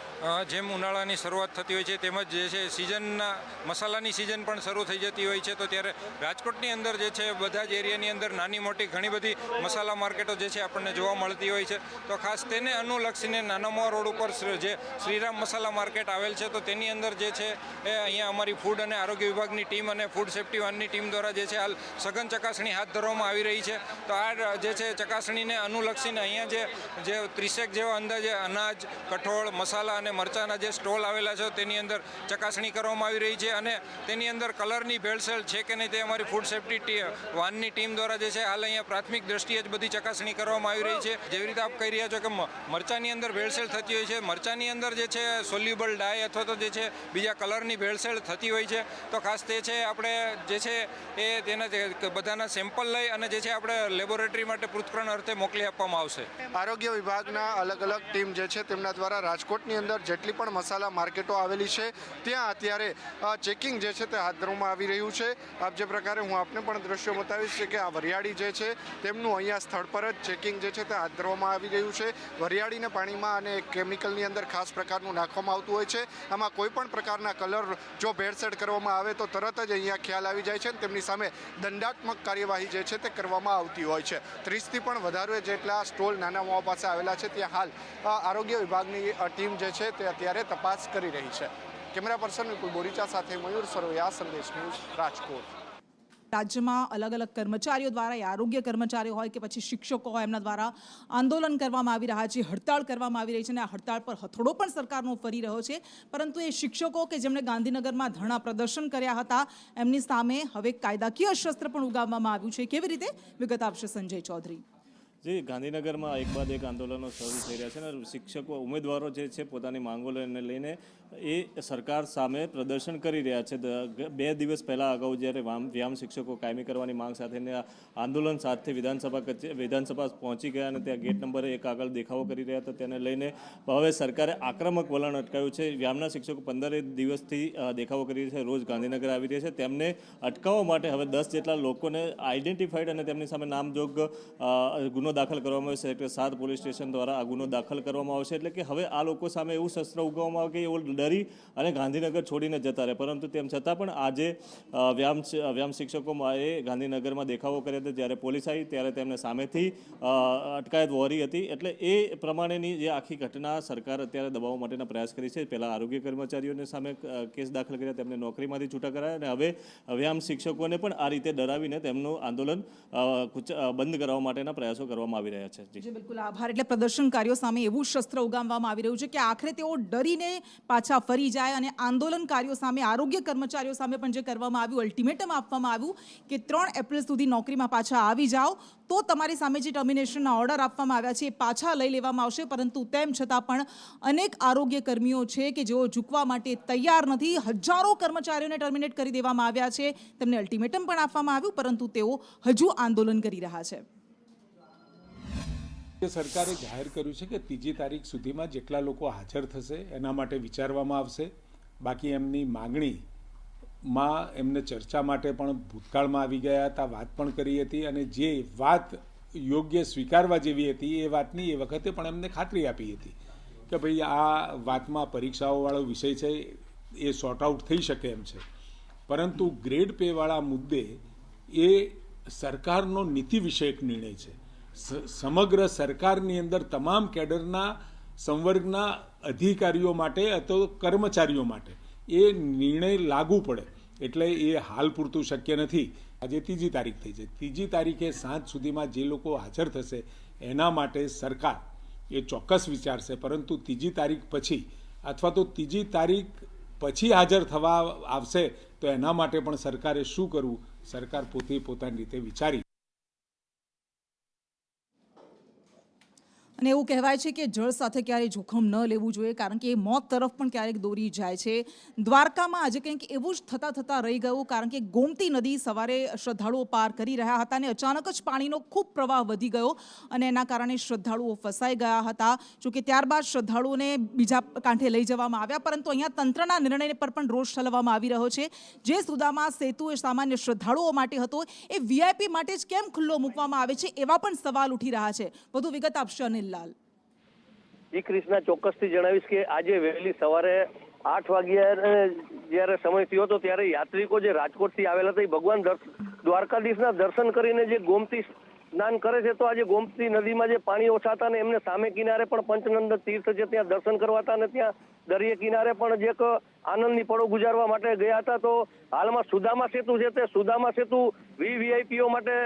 જેમ ઉનાળાની શરૂઆત થતી હોય છે તેમજ જે છે સિઝનના મસાલાની સિઝન પણ શરૂ થઈ જતી હોય છે તો ત્યારે રાજકોટની અંદર જે છે બધા જ એરિયાની અંદર નાની મોટી ઘણી બધી મસાલા માર્કેટો જે છે આપણને જોવા મળતી હોય છે. તો ખાસ તેને અનુલક્ષીને નાનામા રોડ ઉપર જે શ્રીરામ મસાલા માર્કેટ આવેલ છે તો તેની અંદર જે છે એ અહીંયા અમારી ફૂડ અને આરોગ્ય વિભાગની ટીમ અને ફૂડ સેફ્ટી વાનની ટીમ દ્વારા જે છે હાલ સઘન ચકાસણી હાથ ધરવામાં આવી રહી છે. તો આ જે છે ચકાસણીને અનુલક્ષીને અહીંયા જે 30 જેવા અંદાજે અનાજ, કઠોળ, મસાલા અને મરચાંના જે સ્ટોલ આવેલા છે તેની અંદર ચકાસણી કરવામાં આવી રહી છે અને તેની અંદર કલરની ભેળસેળ છે કે નહીં તે અમારી ફૂડ સેફ્ટી વાનની ટીમ દ્વારા જે છે હાલ અહીંયા પ્રાથમિક દ્રષ્ટિએ જ બધી ચકાસણી કરવામાં આવી રહી છે. જેવી રીતે આપ કહી રહ્યા છો કે મરચાંની અંદર ભેળસેળ થતી હોય છે, મરચાંની અંદર જે છે સોલ્યુબલ ડાય અથવા તો જે છે બીજા કલરની ભેળસેળ થતી હોય છે તો ખાસ તે છે આપણે જે છે એ તેના બધાના સેમ્પલ લઈ અને જે છે આપણે લેબોરેટરી માટે પૃથ્થકરણ અર્થે મોકલી આપવામાં આવશે. આરોગ્ય વિભાગના અલગ અલગ ટીમ જે છે તેમના દ્વારા રાજકોટની અંદર જેટલી પણ મસાલા માર્કેટો આવેલી છે ત્યાં અત્યારે ચેકિંગ જે છે તે હાથ ધરવામાં આવી રહ્યું છે. આપ જે પ્રકારે હું આપને પણ દ્રશ્યો બતાવીશ છે કે આ વરિયાળી જે છે તેમનું અહીંયા સ્થળ પર જ ચેકિંગ જે છે તે હાથ ધરવામાં આવી રહ્યું છે. વરિયાળીને પાણીમાં અને કેમિકલની અંદર ખાસ પ્રકારનું નાખવામાં આવતું હોય છે. આમાં કોઈ પણ પ્રકારના કલર જો ભેળસેળ કરવામાં આવે તો તરત જ અહીંયા ખ્યાલ આવી જાય છે અને તેમની સામે દંડાત્મક કાર્યવાહી જે છે તે કરવામાં આવતી હોય છે. 30થી પણ વધારે જેટલા સ્ટોલ નાના મોવા પાસે આવેલા છે ત્યાં હાલ આરોગ્ય વિભાગની ટીમ જે છે તે અત્યારે તપાસ કરી રહી છે. કેમેરા પર્સન વિપુલ બોરીચા સાથે મયુર સરવૈયા, સંદેશ ન્યૂઝ, રાજકોટ. રાજ્યમાં અલગ અલગ કર્મચારીઓ દ્વારા, આરોગ્ય કર્મચારીઓ હોય કે પછી શિક્ષકો હોય, એમના દ્વારા આંદોલન કરવામાં આવી રહ્યા છે, હડતાળ કરવામાં આવી રહી છે અને આ હડતાળ પર હથોડો પણ સરકારનો ફરી રહ્યો છે. પરંતુ એ શિક્ષકો કે જેમણે ગાંધીનગરમાં ધરણા પ્રદર્શન કર્યા હતા એમની સામે હવે કાયદાકીય શસ્ત્ર પણ ઉગામવામાં આવ્યું છે. કેવી રીતે? વિગત આપશે સંજય ચૌધરી. જે ગાંધીનગરમાં એક બાદ એક આંદોલનો શરૂ થઈ રહ્યા છે અને શિક્ષકો ઉમેદવારો જે છે પોતાની માંગોને લઈને એ સરકાર સામે પ્રદર્શન કરી રહ્યા છે. 2 દિવસ પહેલાં અગાઉ જ્યારે વ્યાયામ શિક્ષકો કાયમી કરવાની માંગ સાથેના આંદોલન સાથે વિધાનસભા પહોંચી ગયા અને ત્યાં ગેટ નંબર 1 આગળ દેખાવો કરી રહ્યા હતા, તેને લઈને હવે સરકારે આક્રમક વલણ અટકાવ્યું છે. વ્યાયામના શિક્ષકો 15 દિવસથી દેખાવો કરી રહ્યા છે, રોજ ગાંધીનગર આવી રહ્યા છે. તેમને અટકાવવા માટે હવે 10 જેટલા લોકોને આઈડેન્ટિફાઈડ અને તેમની સામે નામજોગ ગુનો ગુનો દાખલ કરવામાં આવ્યો છે. સેક્ટર 7 પોલીસ સ્ટેશન દ્વારા આ ગુનો દાખલ કરવામાં આવશે. એટલે કે હવે આ લોકો સામે એવું શસ્ત્ર ઉગાવવામાં આવે કે એઓ ડરી અને ગાંધીનગર છોડીને જતા રહે. પરંતુ તેમ છતાં પણ આજે વ્યાયામ શિક્ષકોમાં એ ગાંધીનગરમાં દેખાવો કર્યા હતા. જ્યારે પોલીસ આવી ત્યારે તેમને સામેથી અટકાયત વહોરી હતી. એટલે એ પ્રમાણેની જે આખી ઘટના સરકાર અત્યારે દબાવવા માટેના પ્રયાસ કરી છે. પહેલાં આરોગ્ય કર્મચારીઓને સામે કેસ દાખલ કર્યા, તેમને નોકરીમાંથી છૂટા કરાયા, અને હવે વ્યાયામ શિક્ષકોને પણ આ રીતે ડરાવીને તેમનું આંદોલન બંધ કરવા માટેના પ્રયાસો કરવામાં આવી રહ્યા છે. જી બિલકુલ, આભાર. એટલે પ્રદર્શનકારીઓ સામે એવું શસ્ત્ર ઉગામવામાં આવી રહ્યું છે કે આખરે તેઓ ડરીને પાછા ફરી જાય, અને આંદોલનકારીઓ સામે, આરોગ્ય કર્મચારીઓ સામે પણ જે કરવામાં આવ્યું, અલ્ટિમેટમ આપવામાં આવ્યું કે 3 એપ્રિલ સુધી નોકરીમાં પાછા આવી જાઓ, તો તમારી સામે જે ટર્મિનેશનના ઓર્ડર આપવામાં આવ્યા છે એ પાછા લઈ લેવામાં આવશે. પરંતુ તેમ છતાં પણ અનેક આરોગ્ય કર્મીઓ છે કે જેઓ ઝૂકવા માટે તૈયાર નથી. હજારો કર્મચારીઓને ટર્મિનેટ કરી દેવામાં આવ્યા છે, તેમને અલ્ટિમેટમ પણ આપવામાં આવ્યું, પરંતુ તેઓ હજુ આંદોલન કરી રહ્યા છે. સરકારે જાહેર કર્યું છે કે 3જી તારીખ સુધીમાં જેટલા લોકો હાજર થશે એના માટે વિચારવામાં આવશે. બાકી એમની માંગણીમાં એમને ચર્ચા માટે પણ ભૂતકાળમાં આવી ગયા હતા, વાત પણ કરી હતી, અને જે વાત યોગ્ય સ્વીકારવા જેવી હતી એ વાતની એ વખતે પણ એમને ખાતરી આપી હતી કે ભાઈ આ વાતમાં પરીક્ષાઓવાળો વિષય છે એ સોર્ટ આઉટ થઈ શકે એમ છે. પરંતુ ગ્રેડ પેવાળા મુદ્દે એ સરકારનો નીતિ વિષયક નિર્ણય છે. સમગ્ર સરકારની અંદર તમામ કેડરના સંવર્ગના અધિકારીઓ માટે અથવા કર્મચારીઓ માટે એ નિર્ણય લાગુ પડે, એટલે એ હાલ પૂરતું શક્ય નથી. આજે 3જી તારીખ થઈ છે. 3જી તારીખે સાંજ સુધીમાં જે લોકો હાજર થશે એના માટે સરકાર એ ચોક્કસ વિચારશે. પરંતુ 3જી તારીખ પછી અથવા તો 3જી તારીખ પછી હાજર થવા આવશે તો એના માટે પણ સરકારે શું કરવું, સરકાર પોતે પોતાની રીતે વિચારી. અને એવું કહેવાય છે કે જળ સાથે ક્યારેય જોખમ ન લેવું જોઈએ, કારણ કે એ મોત તરફ પણ ક્યારેક દોરી જાય છે. દ્વારકામાં આજે કંઈક એવું જ થતાં રહી ગયું, કારણ કે ગોમતી નદી સવારે શ્રદ્ધાળુઓ પાર કરી રહ્યા હતા અને અચાનક જ પાણીનો ખૂબ પ્રવાહ વધી ગયો અને એના કારણે શ્રદ્ધાળુઓ ફસાઈ ગયા હતા. જોકે ત્યારબાદ શ્રદ્ધાળુઓને બીજા કાંઠે લઈ જવામાં આવ્યા, પરંતુ અહીંયા તંત્રના નિર્ણય પર પણ રોષ ઠલવવામાં આવી રહ્યો છે. જે સુદામા સેતુ એ સામાન્ય શ્રદ્ધાળુઓ માટે હતો, એ VIP માટે જ કેમ ખુલ્લો મૂકવામાં આવે છે, એવા પણ સવાલ ઉઠી રહ્યા છે. વધુ વિગત આપશે અનિલ. જી કૃષ્ણા, ચોક્કસથી જણાવીશ કે આજે વહેલી સવારે 8 વાગ્યા જ્યારે સમય થયો હતો ત્યારે યાત્રિકો જે રાજકોટથી આવેલા હતા એ ભગવાન દ્વારકાધીશના દર્શન કરીને જે ગોમતી સ્નાન કરે છે, તો આજે ગોમતી નદીમાં જે પાણી ઓછા હતા ને એમને સામે કિનારે પણ પંચનંદ તીર્થ છે ત્યાં દર્શન કરવા હતા, અને ત્યાં દરિયા કિનારે પણ જે એક આનંદની પળો ગુજારવા માટે ગયા હતા. તો હાલમાં સુદામા સેતુ છે તે સુદામા સેતુ VVIPઓ માટે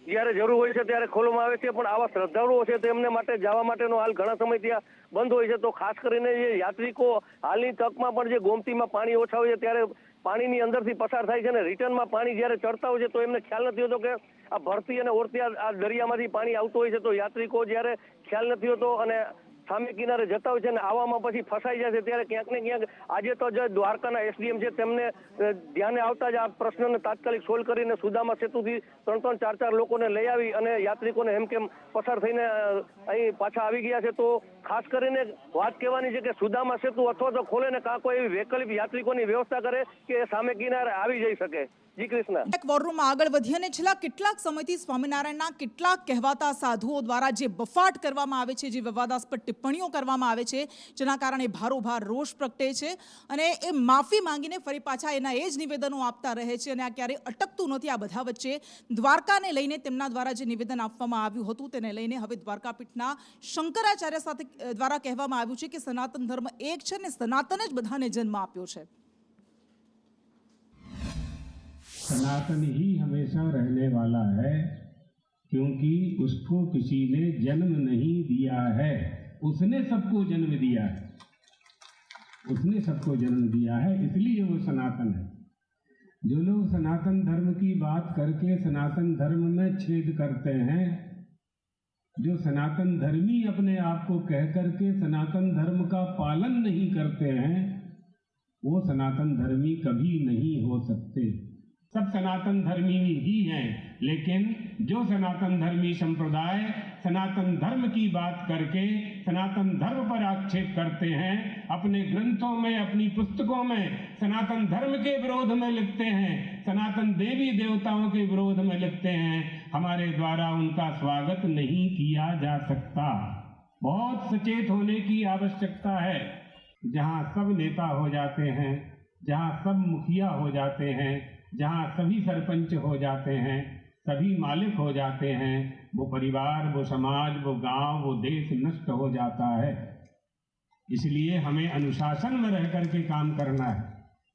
જ્યારે જરૂર હોય છે ત્યારે ખોલવામાં આવે છે, પણ આવા શ્રદ્ધાળુઓ છે તેમને માટે જવા માટેનો હાલ ઘણા સમય ત્યાં બંધ હોય છે. તો ખાસ કરીને જે યાત્રિકો હાલની તકમાં પણ જે ગોમતીમાં પાણી ઓછા હોય છે ત્યારે પાણીની અંદરથી પસાર થાય છે, અને રિટર્નમાં પાણી જ્યારે ચડતા હોય છે તો એમને ખ્યાલ નથી હોતો કે આ ભરતી અને ઓરતી આ દરિયામાંથી પાણી આવતું હોય છે. તો યાત્રિકો જ્યારે ખ્યાલ નથી હોતો અને સામે કિનારે જતા હોય છે અને આવામાં પછી ફસાઈ જાય છે, ત્યારે ક્યાંક ને ક્યાંક આજે તો જે દ્વારકાના SDM છે તેમને ધ્યાને આવતા જ આ પ્રશ્નને તાત્કાલિક સોલ્વ કરીને સુદામા સેતુથી 3-4 લોકોને લઈ આવી અને યાત્રિકોને હેમકેમ પસાર થઈને અહીં પાછા આવી ગયા છે. તો ખાસ કરીને વાત કહેવાની છે કે સુદામા સેતુ અથવા તો ખોલે ને કાં કોઈ એવી વૈકલ્પિક યાત્રિકોની વ્યવસ્થા કરે કે સામે કિનારે આવી જઈ શકે. જી કૃષ્ણ. એક વોરરૂમમાં આગળ વધી અને છેલ્લા કેટલાક સમયથી સ્વામિનારાયણના કેટલાક કહેવાતા સાધુઓ દ્વારા જે બફાટ કરવામાં આવે છે, જે વિવાદાસ્પદ ટિપ્પણીઓ કરવામાં આવે છે, જેના કારણે ભારોભાર રોષ પ્રગટે છે અને એ માફી માંગીને ફરી પાછા એના એ જ નિવેદનો આપતા રહે છે અને આ ક્યારેય અટકતું નથી. આ બધા વચ્ચે દ્વારકાને લઈને તેમના દ્વારા જે નિવેદન આપવામાં આવ્યું હતું તેને લઈને હવે દ્વારકાપીઠના શંકરાચાર્ય સાથે દ્વારા કહેવામાં આવ્યું છે કે સનાતન ધર્મ એક છે ને સનાતન જ બધાને જન્મ આપ્યો છે. सनातन ही हमेशा रहने वाला है, क्योंकि उसको किसी ने जन्म नहीं दिया है, उसने सबको जन्म दिया है, उसने सबको जन्म दिया है, इसलिए वो सनातन है. जो लोग सनातन धर्म की बात करके सनातन धर्म में छेद करते हैं, जो सनातन धर्मी अपने आप को कह करके सनातन धर्म का पालन नहीं करते हैं, वो सनातन धर्मी कभी नहीं हो सकते. सब सनातन धर्मी ही हैं, लेकिन जो सनातन धर्मी संप्रदाय सनातन धर्म की बात करके सनातन धर्म पर आक्षेप करते हैं, अपने ग्रंथों में, अपनी पुस्तकों में सनातन धर्म के विरोध में लिखते हैं, सनातन देवी देवताओं के विरोध में लिखते हैं, हमारे द्वारा उनका स्वागत नहीं किया जा सकता। बहुत सचेत होने की आवश्यकता है। जहां सब नेता हो जाते हैं, जहां सब मुखिया हो जाते हैं, जहां सभी सरपंच हो जाते हैं, सभी मालिक हो जाते हैं, वो परिवार, वो समाज, वो गांव, वो देश नष्ट हो जाता है। इसलिए हमें अनुशासन में रह करके काम करना है,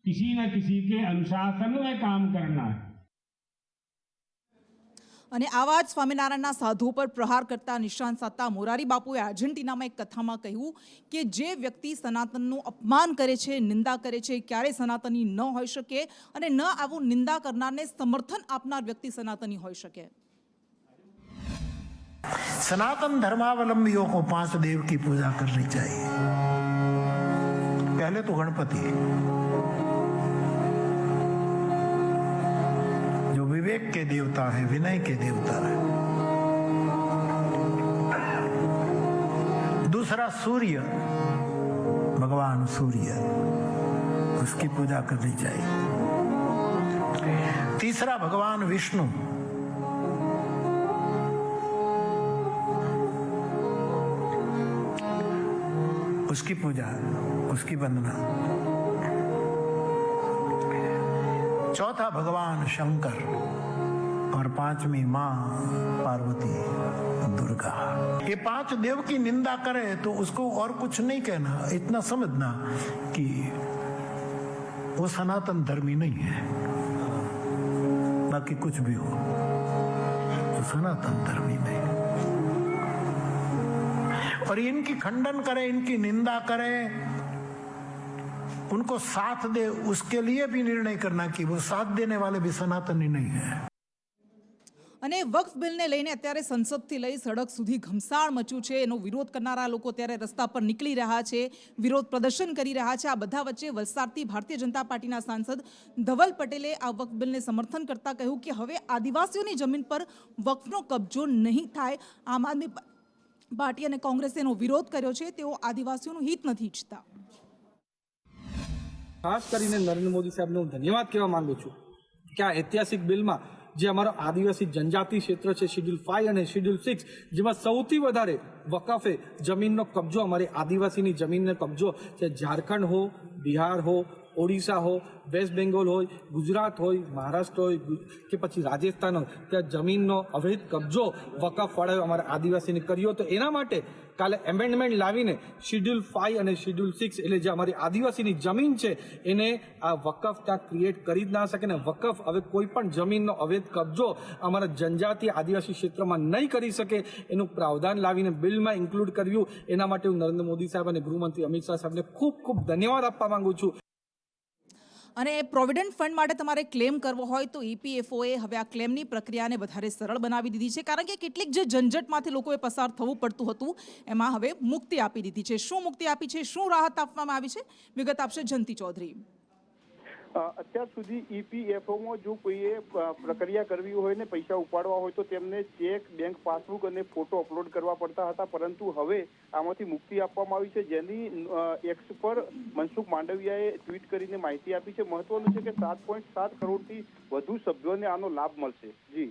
किसी न किसी के अनुशासन में काम करना है। અને આવા જ સ્વામિનારાયણના સાધુ પર પ્રહાર કરતા નિશાન સાધતા મોરારી બાપુએ આર્જેન્ટિનામાં એક કથામાં કહ્યું કે જે વ્યક્તિ સનાતનનું અપમાન કરે છે, નિંદા કરે છે, ક્યારેય સનાતની ન હોઈ શકે અને ન આવું નિંદા કરનારને સમર્થન આપનાર વ્યક્તિ સનાતની હોઈ શકે। सनातन धर्मावलंबियों को 5 देव की पूजा करनी चाहिए। पहले तो गणपति, जो विवेक के देवता है, विनय के देवता है। दूसरा सूर्य, भगवान सूर्य, उसकी पूजा करनी चाहिए। तीसरा भगवान विष्णु, उसकी पूजा, उसकी वंदना। चौथा भगवान शंकर और 5वीं मां पार्वती दुर्गा। ये 5 देव की निंदा करे तो उसको और कुछ नहीं कहना, इतना समझना कि वो सनातन धर्मी नहीं है। बाकी कुछ भी हो, वो सनातन धर्मी नहीं है। और इनकी खंडन करे, इनकी निंदा करे, उनको साथ दे, उसके लिए भी निर्णय करना कि वो साथ देने वाले भी सनातनी नहीं है। અને વક્ફ બિલને લઈને અત્યારે સંસદથી લઈ સડક સુધી ઘમસાણ મચ્યું છે। એનો વિરોધ કરનારા લોકો અત્યારે રસ્તા પર નીકળી રહ્યા છે, વિરોધ પ્રદર્શન કરી રહ્યા છે। આ બધા વચ્ચે વલસાડથી ભારતીય જનતા પાર્ટીના સાંસદ ધવલ પટેલે આ વક્ફ બિલને સમર્થન કરતા કહ્યું કે હવે આદિવાસીઓની જમીન પર વક્ફનો કબજો નહીં થાય। આમ આદમી પાર્ટી અને કોંગ્રેસે એનો વિરોધ કર્યો છે। તેઓ આદિવાસીઓનું હિત નથી ઈચ્છતા। ખાસ કરીને નરેન્દ્ર મોદી સાહેબને હું ધન્યવાદ કહેવા માંગુ છું કે આ ઐતિહાસિક બિલમાં જે અમારો આદિવાસી જનજાતિ ક્ષેત્ર છે, શેડ્યુલ 5 અને શેડ્યુલ 6, જેમાં સૌથી વધારે વકફે જમીનનો કબજો, અમારી આદિવાસીની જમીનનો કબજો છે। ઝારખંડ હો, બિહાર હો, ઓડિશા હો, વેસ્ટ બેંગોલ હોય, ગુજરાત હોય, મહારાષ્ટ્ર હોય કે પછી રાજસ્થાન હોય, ત્યાં જમીનનો અવૈધ કબજો વકફવાળાએ અમારા આદિવાસીને કર્યો। તો એના માટે કાલે એમેન્ડમેન્ટ લાવીને શેડ્યુલ 5 અને શેડ્યુલ 6 એટલે જે અમારી આદિવાસીની જમીન છે એને આ વકફ ત્યાં ક્રિએટ કરી જ ના શકે ને વકફ હવે કોઈ પણ જમીનનો અવૈધ કબજો અમારા જનજાતિ આદિવાસી ક્ષેત્રમાં નહીં કરી શકે એનું પ્રાવધાન લાવીને બિલમાં ઇન્ક્લુડ કર્યું। એના માટે હું નરેન્દ્ર મોદી સાહેબ અને ગૃહમંત્રી અમિત શાહ સાહેબને ખૂબ ખૂબ ધન્યવાદ આપવા માંગુ છું। અને પ્રોવિડન્ટ ફંડ માટે તમારે ક્લેમ કરવો હોય તો ઈપીએફઓએ હવે આ ક્લેમની પ્રક્રિયાને વધારે સરળ બનાવી દીધી છે, કારણ કે કેટલીક જે ઝંઝટમાંથી લોકોએ પસાર થવું પડતું હતું એમાં હવે મુક્તિ આપી દીધી છે। શું મુક્તિ આપી છે, શું રાહત આપવામાં આવી છે, વિગત આપશે જયંતિ ચૌધરી। અત્યાર સુધી ઈપીએફઓમાં જો કોઈએ પ્રક્રિયા કરવી હોય ને પૈસા ઉપાડવા હોય તો તેમને ચેક, બેંક પાસબુક અને ફોટો અપલોડ કરવા પડતા હતા, પરંતુ હવે આમાંથી મુક્તિ આપવામાં આવી છે, જેની એક્સ પર મનસુખ માંડવિયાએ ટ્વીટ કરીને માહિતી આપી છે। મહત્વનું છે કે 7.7 કરોડથી વધુ સભ્યોને આનો લાભ મળશે। જી